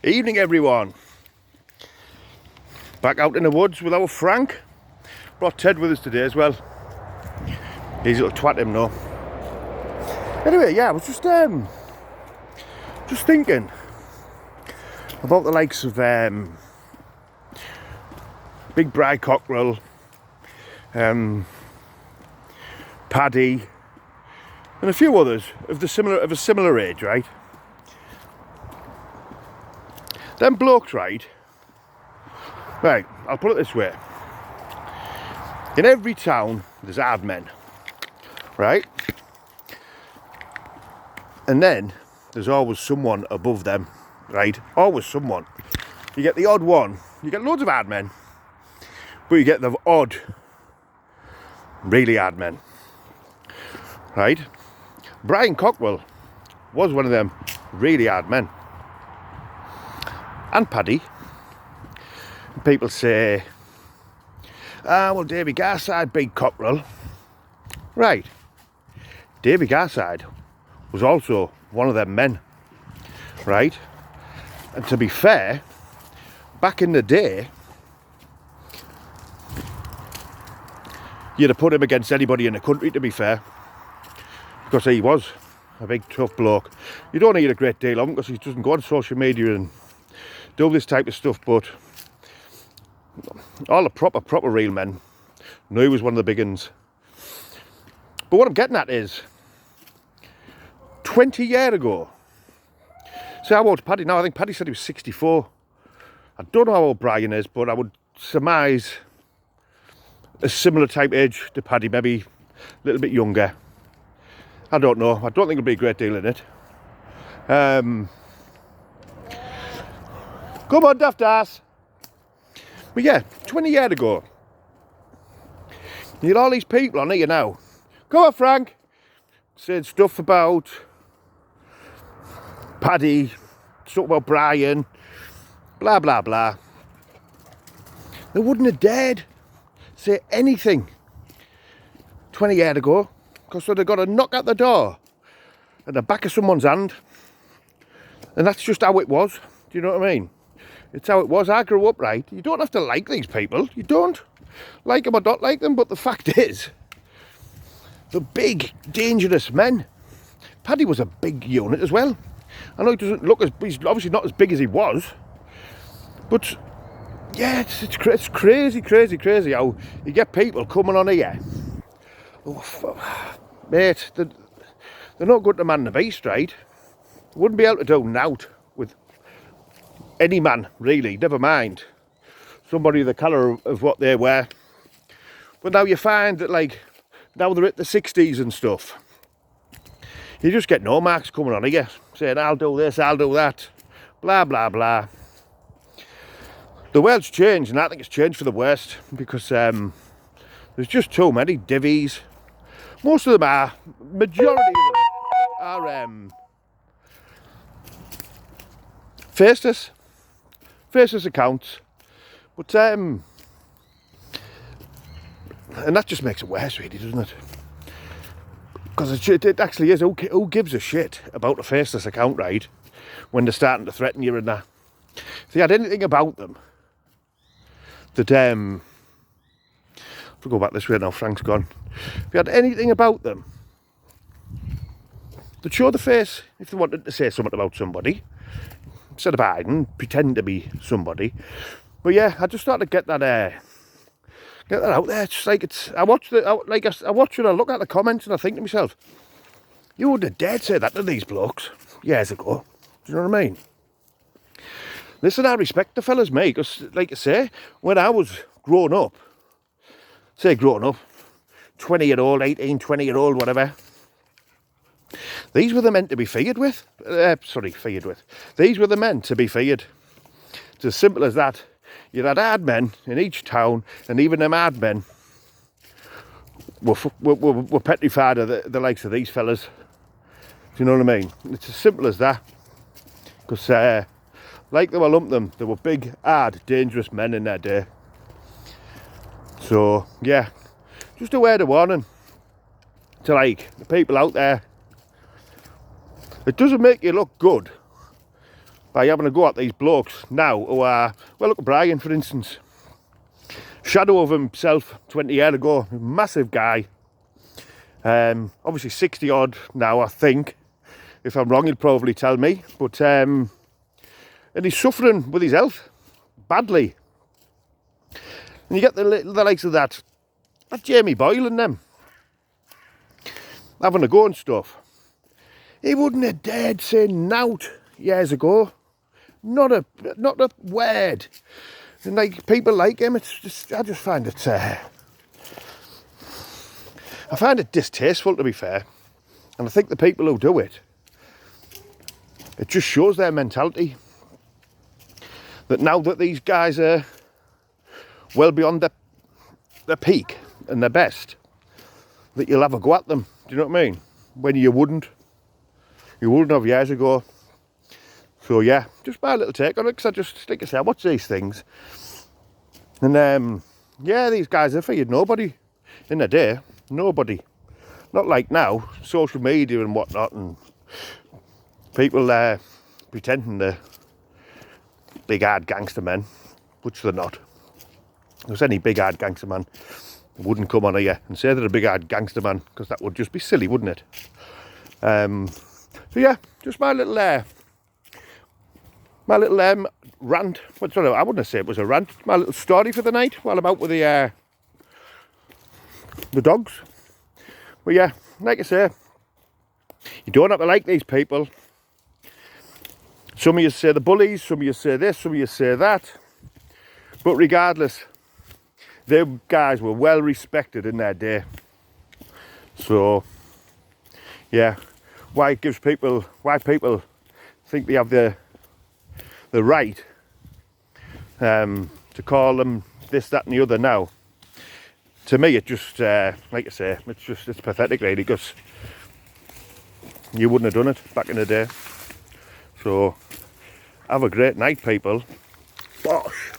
Evening everyone. Back out in the woods with our Frank. Brought Ted with us today as well. He's a little twat him now. Anyway, yeah, I was just thinking about the likes of Big Bry Cockerill, Paddy, and a few others of a similar age, right? Them blokes, right, I'll put it this way. In every town, there's hard men, right? And then, there's always someone above them, right? Always someone. You get the odd one. You get loads of hard men. But you get the odd, really hard men, right? Brian Cockerill was one of them really hard men. And Paddy. People say, well, Davy Garside beat Cockerill. Right. Davy Garside was also one of them men. Right? And to be fair, back in the day, you'd have put him against anybody in the country, to be fair. Because he was a big tough bloke. You don't need a great deal of him because he doesn't go on social media and do this type of stuff, but all the proper real men knew he was one of the big uns. But what I'm getting at is 20 years ago, see how old Paddy now? I think Paddy said he was 64. I don't know how old Brian is, but I would surmise a similar type age to Paddy, maybe a little bit younger. I don't know. I don't think there'll be a great deal in it. Come on, daft ass. But yeah, 20 years ago, you had all these people on here now. Come on, Frank. Saying stuff about Paddy, stuff about Brian, blah, blah, blah. They wouldn't have dared say anything 20 years ago because they'd have got a knock at the door at the back of someone's hand. And that's just how it was. Do you know what I mean? It's how it was. I grew up, right? You don't have to like these people. You don't like them or don't like them. But the fact is, the big, dangerous men. Paddy was a big unit as well. I know he doesn't look as... He's obviously not as big as he was. But, yeah, it's crazy how you get people coming on here. Oh, mate, they're not good to man the beast, right? They wouldn't be able to do nought with any man, really, never mind somebody the colour of what they wear. But now you find that, like, now they're at the 60s and stuff, you just get no marks coming on here saying, I'll do this, I'll do that, blah, blah, blah. The world's changed, and I think it's changed for the worst, because there's just too many divvies. Most of them are, majority of them are faceless accounts, but and that just makes it worse, really, doesn't it? Because it actually is. Who gives a shit about a faceless account, right? When they're starting to threaten you and that. If they had anything about them that if we go back this way now, Frank's gone. If you had anything about them that show the face, if they wanted to say something about somebody, instead of hiding, pretend to be somebody. But yeah, I just thought to get that out there. It's like I watch it and I look at the comments and I think to myself, you wouldn't have dared say that to these blokes years ago. Do you know what I mean? Listen, I respect the fellas, mate, because like I say, when I was growing up, 20-year-old, 18, 20-year-old, whatever, these were the men to be feared with. These were the men to be feared. It's as simple as that. You had hard men in each town, and even them hard men were petrified of the likes of these fellas. Do you know what I mean? It's as simple as that. Because, like they were lumped them, they were big, hard, dangerous men in their day. So, yeah, just a word of warning to, like, the people out there. It doesn't make you look good by having a go at these blokes now who are, well, look at Brian, for instance. Shadow of himself 20 years ago, massive guy. Obviously 60 odd now, I think. If I'm wrong, he'll probably tell me. But, and he's suffering with his health badly. And you get the likes of that Jamie Boyle and them having a go and stuff. He wouldn't have dared say nout years ago. Not a word. And like people like him, it's just, I just find it I find it distasteful, to be fair. And I think the people who do it, it just shows their mentality. That now that these guys are well beyond their peak and their best, that you'll have a go at them. Do you know what I mean? When you wouldn't have years ago. So yeah, just my little take on it, because I just, like I say, I watch these things. And yeah, these guys have feared nobody in a day. Nobody. Not like now, social media and whatnot, and people pretending they're big hard gangster men, which they're not. If there's any big hard gangster man wouldn't come on here and say they're a big hard gangster man, because that would just be silly, wouldn't it? So yeah, just my little rant. Well, sorry, I wouldn't say it was a rant. My little story for the night while I'm out with the dogs. But yeah, like I say, you don't have to like these people. Some of you say the bullies, some of you say this, some of you say that. But regardless, them guys were well respected in their day. So yeah, why people think they have the right to call them this, that and the other now. To me, it just, like I say, it's pathetic really, because you wouldn't have done it back in the day. So have a great night, people. Bosh.